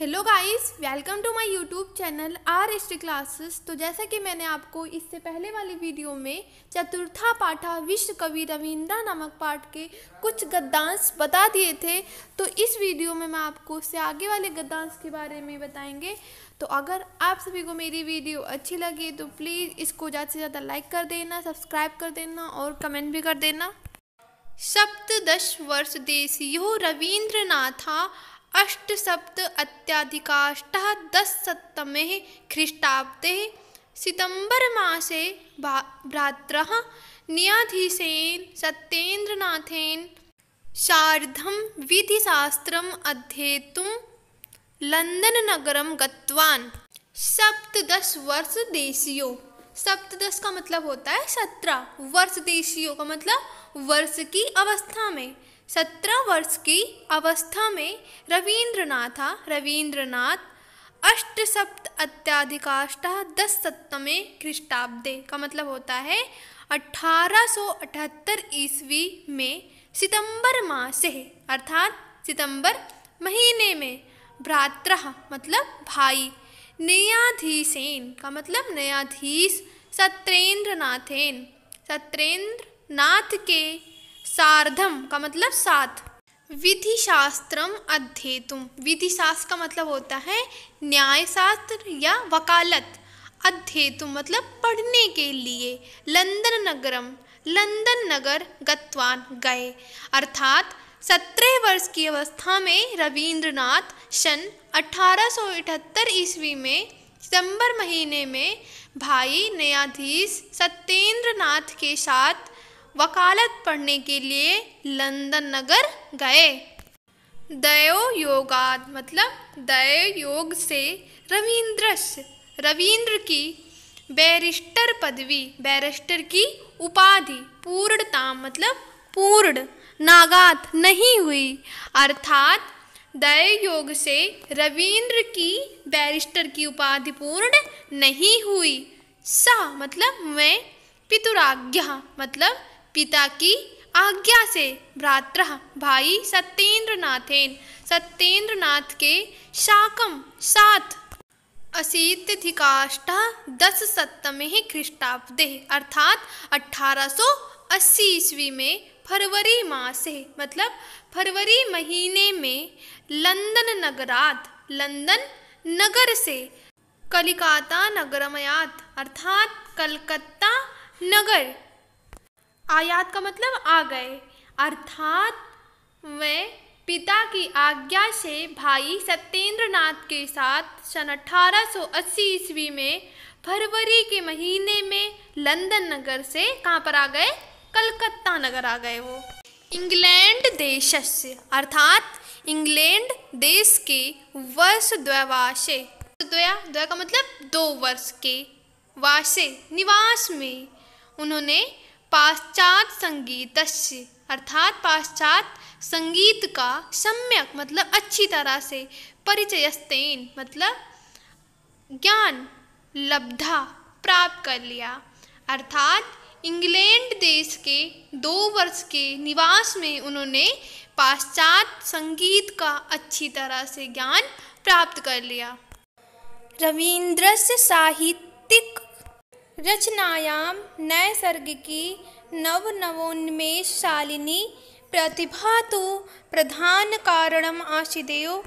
Hello guys, welcome to my YouTube channel R S T classes. तो जैसा कि मैंने आपको इससे पहले वाली वीडियो में चतुर्था पाठा विश्व कवि रविंद्र नामक पाठ के कुछ गद्यांश बता दिए थे, तो इस वीडियो में मैं आपको उससे आगे वाले गद्यांश के बारे में बताएंगे। तो अगर आप सभी को मेरी वीडियो अच्छी लगी तो प्लीज़ इसको ज़्यादा से ज़्यादा लाइक कर देना, सब्सक्राइब कर देना और कमेंट भी कर देना। सप्तदश वर्ष देशीयो रवीन्द्रनाथा अष्टसप्त अत्याधिकाष्टः दशशततमे ख्रीष्टाब्दे सितंबर मासे भ्रातरः न्यायाधीशेन सत्येन्द्रनाथेन सार्धं विधिशास्त्रम् अध्येतुं लंदन गतवान्। सप्तदश वर्ष देशीयो, सप्तदश का मतलब होता है 17, वर्ष देशीयो का मतलब वर्ष की अवस्था में, 17 वर्ष की अवस्था में रवीन्द्रनाथ अष्टसप्त अत्याधिकाष्टः दशशततमे ख्रीष्टाब्दे का मतलब होता है 1878 ईस्वी में सितंबर माह से अर्थात सितंबर महीने में भ्रातरः मतलब भाई, न्यायाधीशेन का मतलब न्यायाधीश, सत्येन्द्रनाथेन सत्येन्द्रनाथ के सार्धम का मतलब साथ, विधिशास्त्रम अध्येतुम, विधिशास्त्र का मतलब होता है न्याय शास्त्र या वकालत, अध्येतुम मतलब पढ़ने के लिए, लंदन नगर गतवान गए, अर्थात 17 वर्ष की अवस्था में रवीन्द्रनाथ सन 1878 ईस्वी में सितंबर महीने में भाई न्यायाधीश सत्येन्द्रनाथ के साथ वकालत पढ़ने के लिए लंदन नगर गए। दयो योगाद मतलब दयो योग से रविंद्र की बैरिस्टर पदवी, बैरिस्टर की उपाधि पूर्णता मतलब पूर्ण, नागात नहीं हुई, अर्थात दय योग से रविंद्र की बैरिस्टर की उपाधि पूर्ण नहीं हुई। सा मतलब मैं, पितुराज्ञा मतलब पिता की आज्ञा से, भ्रातरः भाई सत्येन्द्रनाथ के शाकम साथ, अशीत्यधिकाष्टः दशशततमे ख्रीष्टाब्दे अर्थात 1880 ईस्वी में फरवरी माह से मतलब फरवरी महीने में लंदन नगर से कलिकाता नगरमयात अर्थात कलकत्ता नगर, आयात का मतलब आ गए, अर्थात वे पिता की आज्ञा से भाई सत्येन्द्रनाथ के साथ सन 1880 ईस्वी में फरवरी के महीने में लंदन नगर से कहाँ पर आ गए, कलकत्ता नगर आ गए। वो इंग्लैंड देशस्य अर्थात इंग्लैंड देश के वर्ष द्वैवासे, द्वय का मतलब 2 वर्ष के, वासे निवास में उन्होंने पाश्चात्य संगीतस्य अर्थात पाश्चात्य संगीत का सम्यक मतलब अच्छी तरह से, परिचयस्तेन मतलब ज्ञान, लब्धा प्राप्त कर लिया, अर्थात इंग्लैंड देश के 2 वर्ष के निवास में उन्होंने पाश्चात्य संगीत का अच्छी तरह से ज्ञान प्राप्त कर लिया। रवीन्द्रस्य साहित्यिक रचनायां नैसर्गिकी नवोन्मेषशालिनी प्रतिभा तो प्रधान कारणम आसीदेव।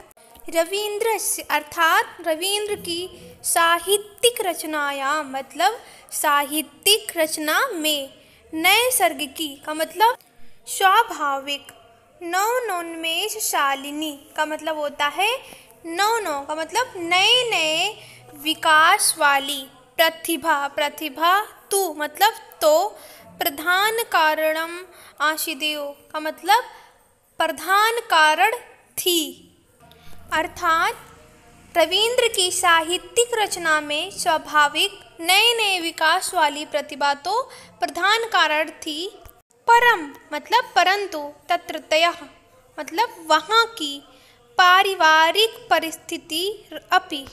रवीन्द्रस्य अर्थात रविंद्र की साहित्यिक रचनायां मतलब साहित्यिक रचना में, नैसर्गिकी का मतलब स्वाभाविक, नवोन्मेषशालिनी का मतलब होता है नौ का मतलब नए विकास वाली, प्रतिभा तू मतलब तो, प्रधान कारणम आशिदेव का मतलब प्रधान कारण थी, अर्थात रविंद्र की साहित्यिक रचना में स्वाभाविक नए विकास वाली प्रतिभा तो प्रधान कारण थी। परम मतलब परंतु, तत्रत्यः मतलब वहाँ की, पारिवारिक परिस्थिति अपि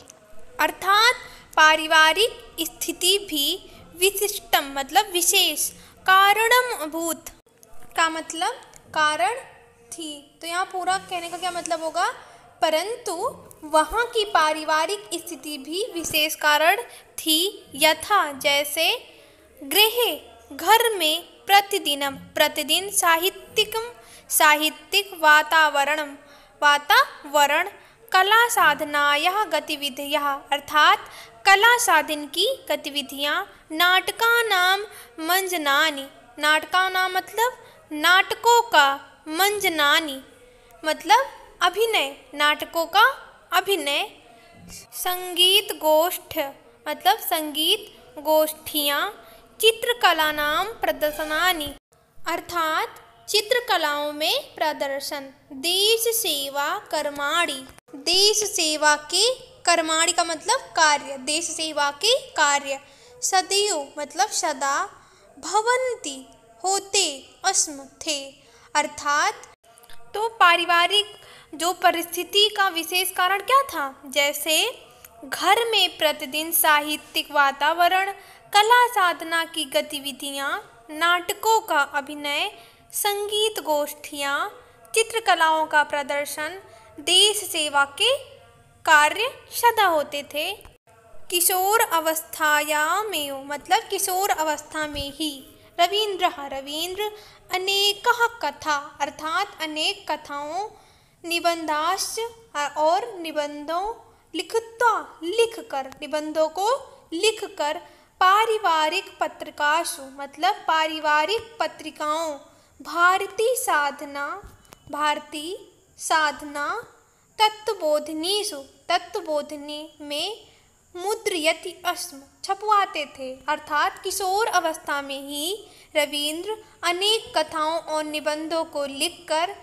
अर्थात पारिवारिक स्थिति भी, विशिष्टम मतलब विशेष, कारणम अभूत का मतलब कारण थी। तो यहाँ पूरा कहने का क्या मतलब होगा, परंतु वहाँ की पारिवारिक स्थिति भी विशेष कारण थी, यथा जैसे गृहे घर में प्रतिदिन साहित्यिक वातावरण कला साधनायाः गतिविधियाः अर्थात कला साधन की गतिविधियाँ नाटकानां मंजनानि नाटकानां मतलब नाटकों का मंजनानि मतलब अभिनय नाटकों का अभिनय संगीत गोष्ठ मतलब संगीत गोष्ठियाँ चित्रकलानां प्रदर्शनानि अर्थात चित्रकलाओं में प्रदर्शन देश सेवा के कर्माणि का मतलब कार्य देश सेवा के कार्य सदैव मतलब सदा भवन्ति होते अस्म थे अर्थात तो पारिवारिक जो परिस्थिति का विशेष कारण क्या था, जैसे घर में प्रतिदिन साहित्यिक वातावरण कला साधना की गतिविधियाँ नाटकों का अभिनय संगीत गोष्ठियाँ चित्रकलाओं का प्रदर्शन देश सेवा के कार्य सदा होते थे। किशोर अवस्थायामेव मतलब किशोर अवस्था में ही रवींद्र अनेकः कथा अर्थात अनेक कथाओं निबंधाश्च और निबंधों को लिखकर पारिवारिक पत्रिकासु मतलब पारिवारिक पत्रिकाओं भारती साधना तत्वबोधिनी में मुद्रयति अस्म छपवाते थे अर्थात किशोर अवस्था में ही रवींद्र अनेक कथाओं और निबंधों को लिखकर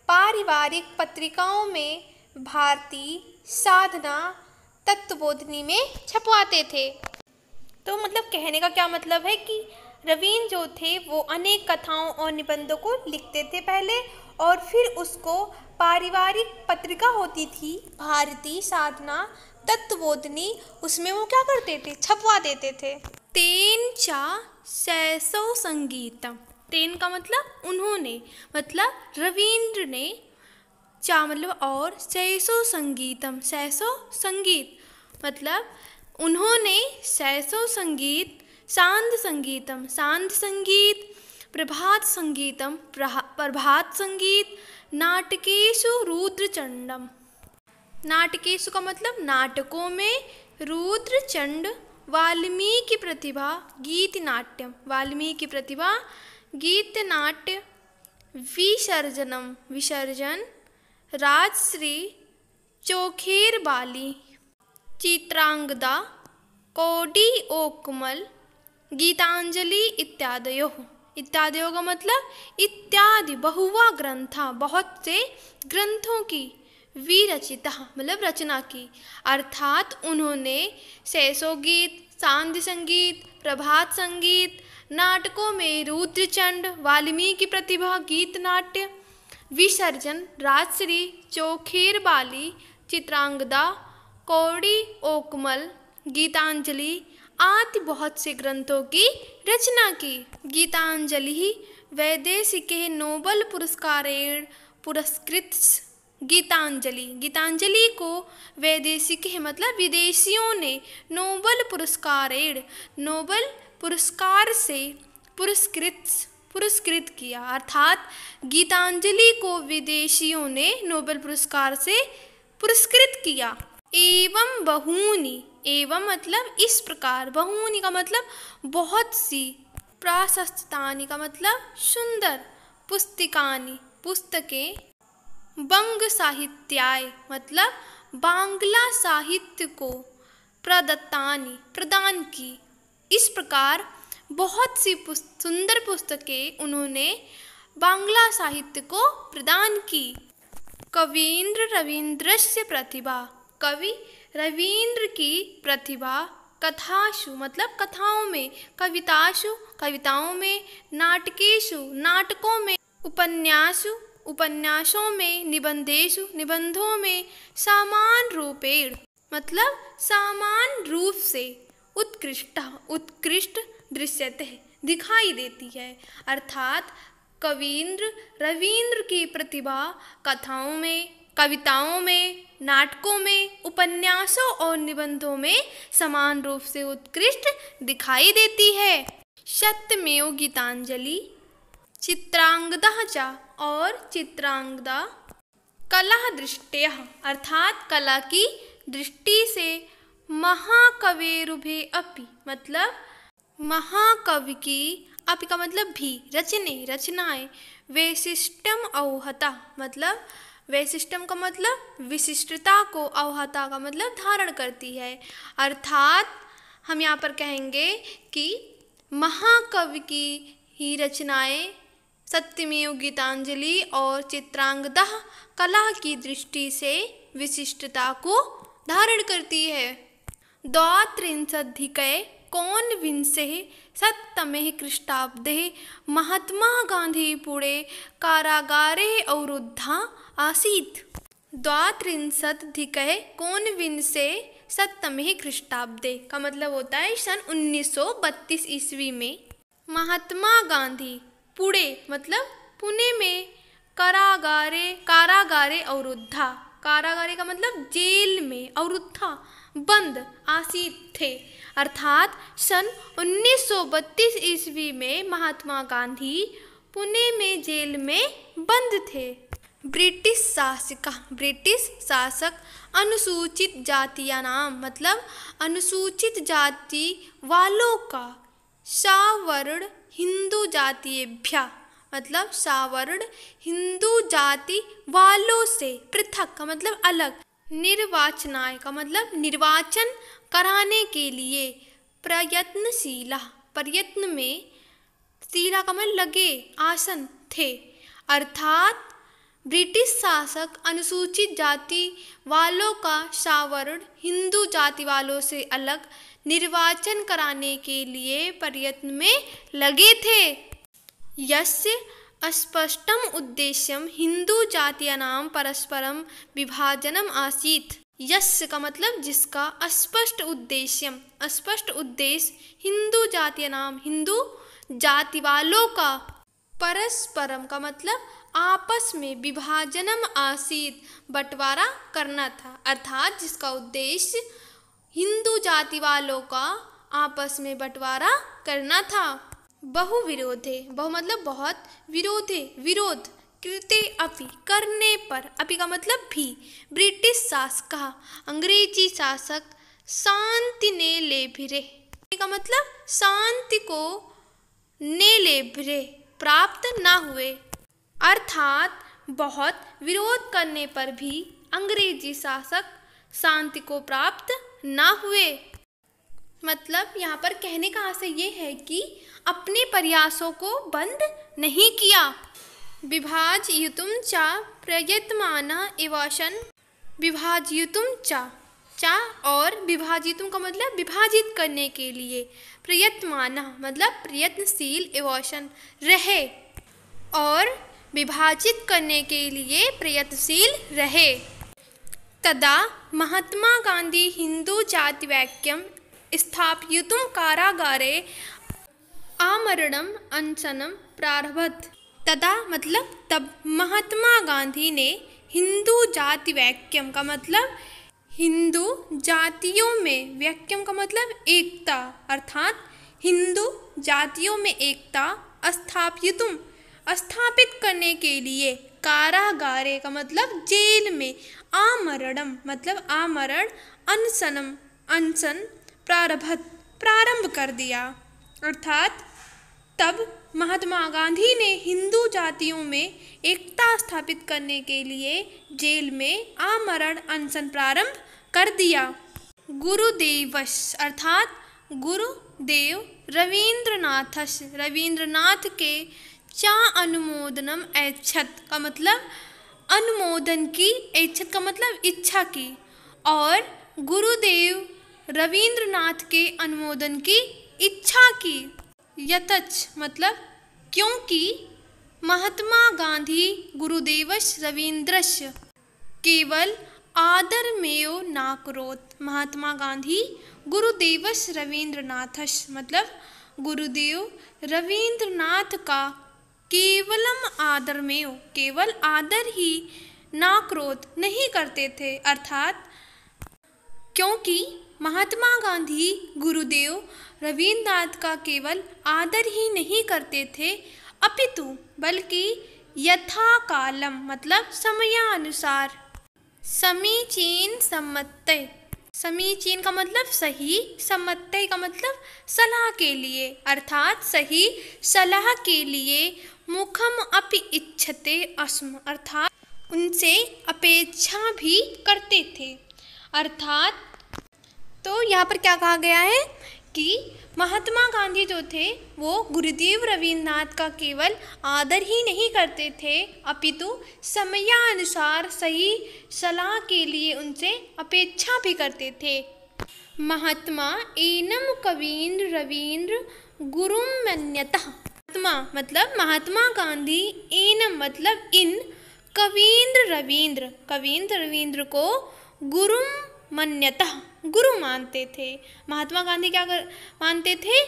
पारिवारिक पत्रिकाओं में भारती साधना तत्वबोधिनी में छपवाते थे। तो मतलब कहने का क्या मतलब है कि रवींद्र जो थे वो अनेक कथाओं और निबंधों को लिखते थे पहले और फिर उसको पारिवारिक पत्रिका होती थी भारती साधना तत्वबोधिनी उसमें वो क्या करते थे छपवा देते थे। तेन चा शैशव संगीतम तेन का मतलब उन्होंने मतलब रवींद्र ने चा मतलब और शैशव संगीत मतलब उन्होंने शैशव संगीत सांध्य संगीत प्रभात संगीत नाटकेषु रुद्रचंडम नाटकेषु का मतलब नाटकों में रुद्रचंड वाल्मीकि प्रतिभा गीत नाट्य विसर्जन राजश्री चोखेर बाली चित्रांगदा कौडी ओकमल गीतांजलि इत्यादयों का मतलब इत्यादि बहुवा ग्रंथा बहुत से ग्रंथों की विरचिता मतलब रचना की अर्थात उन्होंने शैशव गीत सांध्य संगीत प्रभात संगीत नाटकों में रुद्रचंड वाल्मीकि प्रतिभा गीत नाट्य विसर्जन राजश्री चोखेर बाली चित्रांगदा कौड़ी ओकमल गीतांजलि आदि बहुत से ग्रंथों की रचना की। गीतांजलि वैदेशिके नोबल पुरस्कारेण पुरस्कृत गीतांजलि को वैदेशिक मतलब विदेशियों ने नोबल पुरस्कार से पुरस्कृत किया अर्थात गीतांजलि को विदेशियों ने नोबेल पुरस्कार से पुरस्कृत किया। एवं मतलब इस प्रकार बहूनि का मतलब बहुत सी प्राशस्तानि का मतलब सुंदर पुस्तकें बंग साहित्याय मतलब बांग्ला साहित्य को प्रदान की। इस प्रकार बहुत सी सुंदर पुस्तकें उन्होंने बांग्ला साहित्य को प्रदान की। रवींद्रस्य प्रतिभा कवि रवींद्र की प्रतिभा कथासु मतलब कविताओं में नाटकों में उपन्यासों में निबंधों में समान रूप से उत्कृष्ट दृश्यते दिखाई देती है अर्थात रवींद्र की प्रतिभा कविताओं में नाटकों में, उपन्यासों और निबंधों में समान रूप से उत्कृष्ट दिखाई देती है। सत्यमेव गीतांजलि, चित्रांगदा च और चित्रांगदा कला दृष्टयः अर्थात कला की दृष्टि से महाकवेरुभे अपि मतलब महाकवि की, अपि का मतलब भी, रचनाएं वैशिष्ट्यम औहता मतलब वैशिष्ट्यम का मतलब विशिष्टता को, औहता का मतलब धारण करती है। अर्थात हम यहाँ पर कहेंगे कि महाकवि की ही रचनाएं सत्यमेव गीतांजलि और चित्रांगदा कला की दृष्टि से विशिष्टता को धारण करती है। द्वात्रिंशदधिके कोनविंशे शततमे ख्रीष्टाब्दे महात्मा गांधी पुणे कारागारे अवरुद्धा आसीत्। द्वात्रिंशदधिके कोनविंशे शततमे ख्रीष्टाब्दे का मतलब होता है सन 1932 ईस्वी में महात्मा गांधी पुणे मतलब पुणे में कारागारे अवरुद्धा, कारागारे का मतलब जेल में, अवरुद्धा बंद, आसीत थे। अर्थात सन 1932 ईस्वी में महात्मा गांधी पुणे में जेल में बंद थे। ब्रिटिश शासक अनुसूचित जातियानां मतलब अनुसूचित जाति वालों का, सवर्ण हिंदू जातीयेभ्यः मतलब सवर्ण हिंदू जाति वालों से, पृथक का मतलब अलग, निर्वाचनाय का मतलब निर्वाचन कराने के लिए, प्रयत्नशीला प्रयत्न में, शीला का मतलब लगे, आसन थे। अर्थात ब्रिटिश शासक अनुसूचित जाति वालों का सवर्ण हिंदू जाति वालों से अलग निर्वाचन कराने के लिए प्रयत्न में लगे थे। यस्य अस्पष्टम उद्देश्यम हिंदू जातीयानां परस्परम विभाजनम आसीत्। यस्य का मतलब जिसका, अस्पष्ट उद्देश्य हिंदू जातीयानां हिंदू जाति वालों का, परस्परम का मतलब आपस में, विभाजनम आसीत् बंटवारा करना था। अर्थात जिसका उद्देश्य हिंदू जाति वालों का आपस में बंटवारा करना था। बहु विरोधे, बहु मतलब बहुत, विरोध कृते अपि करने पर, अपि का मतलब भी, ब्रिटिश शासक अंग्रेजी शासक शांति ने लेभिरे का मतलब शांति को ने लेभिरे प्राप्त ना हुए। अर्थात बहुत विरोध करने पर भी अंग्रेजी शासक शांति को प्राप्त ना हुए। मतलब यहाँ पर कहने का आशय ये है कि अपने प्रयासों को बंद नहीं किया। विभाजयितुं च प्रयत्नमानः एवासन, विभाजयितुं च और विभाजितुं का मतलब विभाजित करने के लिए, प्रयत्नमानः मतलब प्रयत्नशील, एवासन रहे और विभाजित करने के लिए प्रयत्नशील रहे। तदा महात्मा गांधी हिंदू जाति वैक्यम स्थापयितुं कारागारे आमरणम अनशनम प्रारभत। तदा मतलब तब महात्मा गांधी ने हिंदू जाति वैक्यम का मतलब हिंदू जातियों में, वैक्यम का मतलब एकता, अर्थात हिंदू जातियों में एकता स्थापित करने के लिए, कारागारे का मतलब जेल में, आमरणम मतलब आमरण, अनशन प्रारंभ कर दिया। अर्थात तब महात्मा गांधी ने हिंदू जातियों में एकता स्थापित करने के लिए जेल में आमरण अनशन प्रारंभ कर दिया। गुरुदेवश अर्थात गुरुदेव रवींद्रनाथ के चा अनुमोदनम ऐच्छत का मतलब अनुमोदन की, ऐच्छत का मतलब इच्छा की, और गुरुदेव रवींद्रनाथ के अनुमोदन की इच्छा की। यतच मतलब क्योंकि महात्मा गांधी गुरुदेवस्य रवींद्रस्य केवल आदरमेव नाकरोत्। महात्मा गांधी गुरुदेवस्य रवींद्रनाथस्य मतलब गुरुदेव रवींद्रनाथ का केवल आदर ही ना क्रोध नहीं करते थे। अर्थात क्योंकि महात्मा गांधी गुरुदेव रवींद्रनाथ का केवल आदर ही नहीं करते थे, अपितु बल्कि यथा कालम मतलब समयानुसार समीचीन सम्मत्य, समीचीन का मतलब सही, सम्मत्य का मतलब सलाह के लिए, अर्थात सही सलाह के लिए मुखम अपि इच्छते अस्म अर्थात उनसे अपेक्षा भी करते थे। अर्थात तो यहाँ पर क्या कहा गया है कि महात्मा गांधी जो थे वो गुरुदेव रवींद्रनाथ का केवल आदर ही नहीं करते थे, अपितु समयानुसार सही सलाह के लिए उनसे अपेक्षा भी करते थे। महात्मा एनम कवीन्द्र रवीन्द्र गुरुम मन्यतः, महात्मा मतलब महात्मा गांधी, एनम मतलब इन, कवीन्द्र रवीन्द्र, कवीन्द्र रवीन्द्र को गुरुम मन्यतः गुरु मानते थे। महात्मा गांधी क्या मानते थे?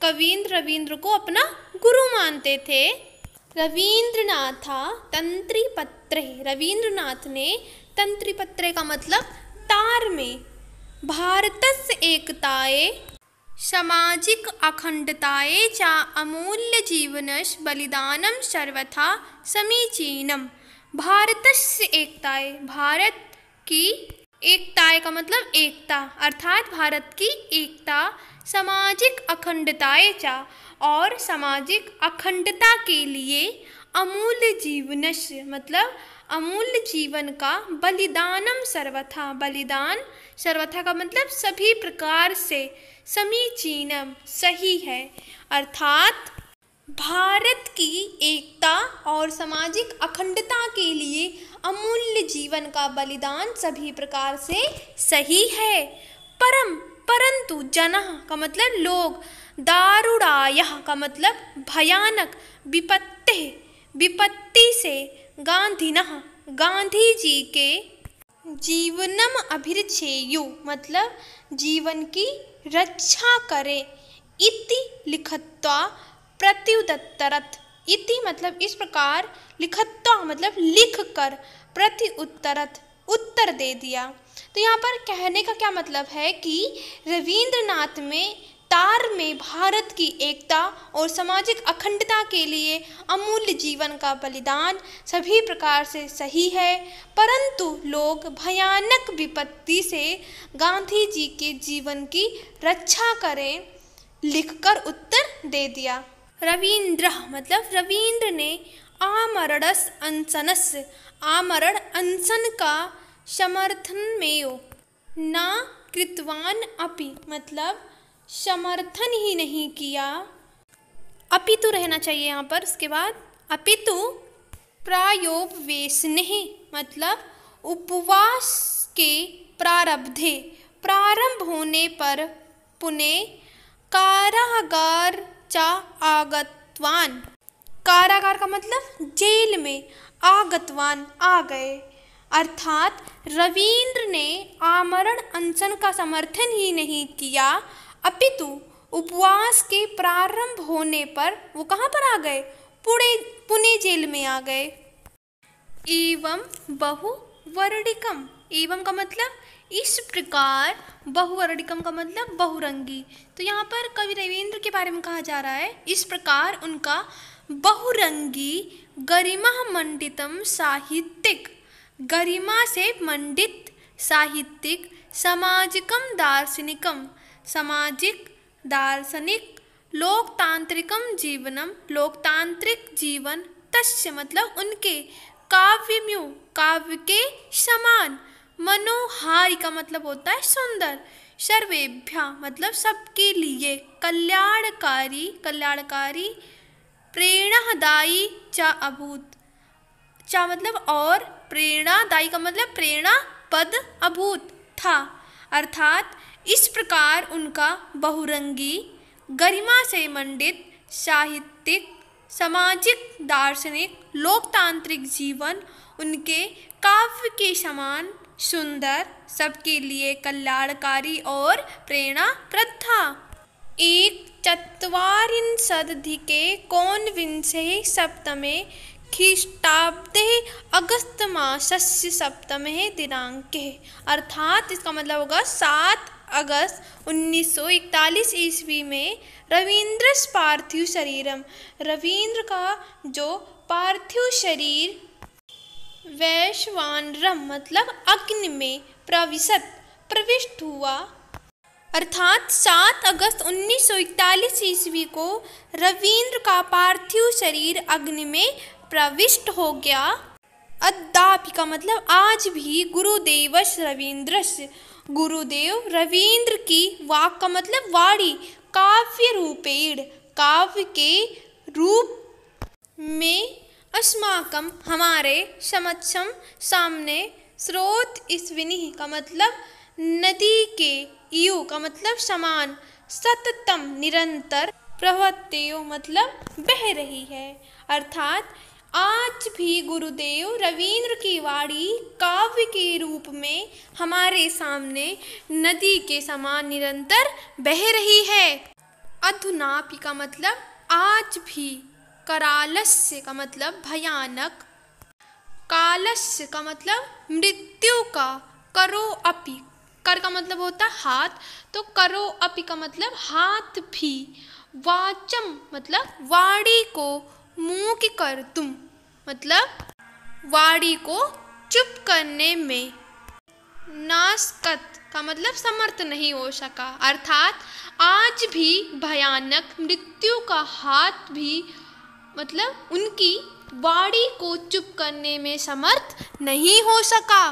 कवीन्द्र रवीन्द्र को अपना गुरु मानते थे। रवीन्द्रनाथ तंत्रिपत्रे, रवीन्द्रनाथ ने तंत्रिपत्रे का मतलब तार में भारतस्य एकताये सामाजिक अखंडताये च अमूल्य जीवनस्य बलिदानं सर्वथा समीचीनम, भारतस्य एकताये भारत की एकताये का मतलब एकता, अर्थात भारत की एकता, सामाजिक अखंडताये चा और सामाजिक अखंडता के लिए, अमूल्य जीवनस्य मतलब अमूल्य जीवन का, बलिदानम सर्वथा बलिदान, सर्वथा का मतलब सभी प्रकार से, समीचीनम सही है, अर्थात भारत की एकता और सामाजिक अखंडता के लिए अमूल्य जीवन का बलिदान सभी प्रकार से सही है। परंतु जनः का मतलब लोग, दारुणायः का मतलब भयानक, विपत्ति से, गांधिनः गांधी जी के जीवनम अभिरचेयु मतलब जीवन की रक्षा करे, इति लिखत्वा प्रत्युत्तरत, इति मतलब इस प्रकार, लिखत्वा मतलब लिख कर, प्रत्युत्तरत उत्तर दे दिया। तो यहाँ पर कहने का क्या मतलब है कि रवींद्रनाथ में तार में भारत की एकता और सामाजिक अखंडता के लिए अमूल्य जीवन का बलिदान सभी प्रकार से सही है, परंतु लोग भयानक विपत्ति से गांधी जी के जीवन की रक्षा करें, लिखकर उत्तर दे दिया। रवीन्द्र मतलब रवींद्र ने आमरणस अनशनस, आमरण अनशन का समर्थन में न कृतवान अपि मतलब समर्थन ही नहीं किया, अपितु रहना चाहिए यहाँ पर, उसके बाद अपितु प्रायोपवेशने मतलब उपवास के प्रारब्धे, प्रारंभ होने पर, पुनः कारागार चा आगतवान, कारागार का मतलब जेल में, आगतवान आ गए, अर्थात रवींद्र ने आमरण अनशन का समर्थन ही नहीं किया, अपितु उपवास के प्रारंभ होने पर वो कहाँ पर आ गए? पुणे जेल में आ गए। एवं बहुवर्णिकम, एवं का मतलब इस प्रकार, बहुवर्णिकम का मतलब बहुरंगी। तो यहाँ पर कवि रवींद्र के बारे में कहा जा रहा है, इस प्रकार उनका बहुरंगी गरिमा मंडितम साहित्यिक, गरिमा से मंडित साहित्यिक, सामाजिकम दार्शनिकम सामाजिक दार्शनिक, लोकतांत्रिकम जीवनम लोकतांत्रिक जीवन, तस्य मतलब उनके, काव्यम्यु काव्य के समान, मनोहारी का मतलब होता है सुंदर, सर्वेभ्य मतलब सबके लिए, कल्याणकारी कल्याणकारी, प्रेरणादायी चा अभूत, चा मतलब और, प्रेरणादायी का मतलब प्रेरणा पद, अभूत था, अर्थात इस प्रकार उनका बहुरंगी गरिमा से मंडित साहित्यिक, सामाजिक, दार्शनिक, लोकतांत्रिक जीवन उनके काव्य के समान सुंदर, सबके लिए कल्याणकारी और प्रेरणाप्रद था। एक चत्वारिंशदधिके कोनविंशे सप्तमे ख्रीष्टाब्दे अगस्तमासस्य सप्तमे दिनांके। अर्थात इसका मतलब होगा 7 अगस्त 1941 ईस्वी में रवींद्रस्य पार्थिव शरीरम, रवींद्र का जो पार्थिव शरीर वैश्वानरम मतलब अग्नि में प्रविष्ट हुआ। अर्थात 7 अगस्त 1941 ईस्वी को रवींद्र का पार्थिव शरीर अग्नि में प्रविष्ट हो गया। अद्यापि का मतलब आज भी गुरुदेवस्य रवींद्रस्य, गुरुदेव रवींद्र की वाक का मतलब वाणी, काव्य रूपेण काव्य के रूप में अस्माकं हमारे समक्षम सामने स्रोत स्विनी का मतलब नदी के, इयो का मतलब समान, सततम निरंतर, प्रवत्यो मतलब बह रही है। अर्थात आज भी गुरुदेव रवींद्र की वाणी काव्य के रूप में हमारे सामने नदी के समान निरंतर बह रही है। अधुनापि का मतलब आज भी, करालस्य का मतलब भयानक, कालस्य का मतलब मृत्यु का, करो अपि, कर का मतलब होता हाथ, तो करो अपि का मतलब हाथ भी, वाचम मतलब वाणी को, मूक कर तुम मतलब वाणी को चुप करने में, नास्कत का मतलब समर्थ नहीं हो सका। अर्थात आज भी भयानक मृत्यु का हाथ भी मतलब उनकी वाणी को चुप करने में समर्थ नहीं हो सका।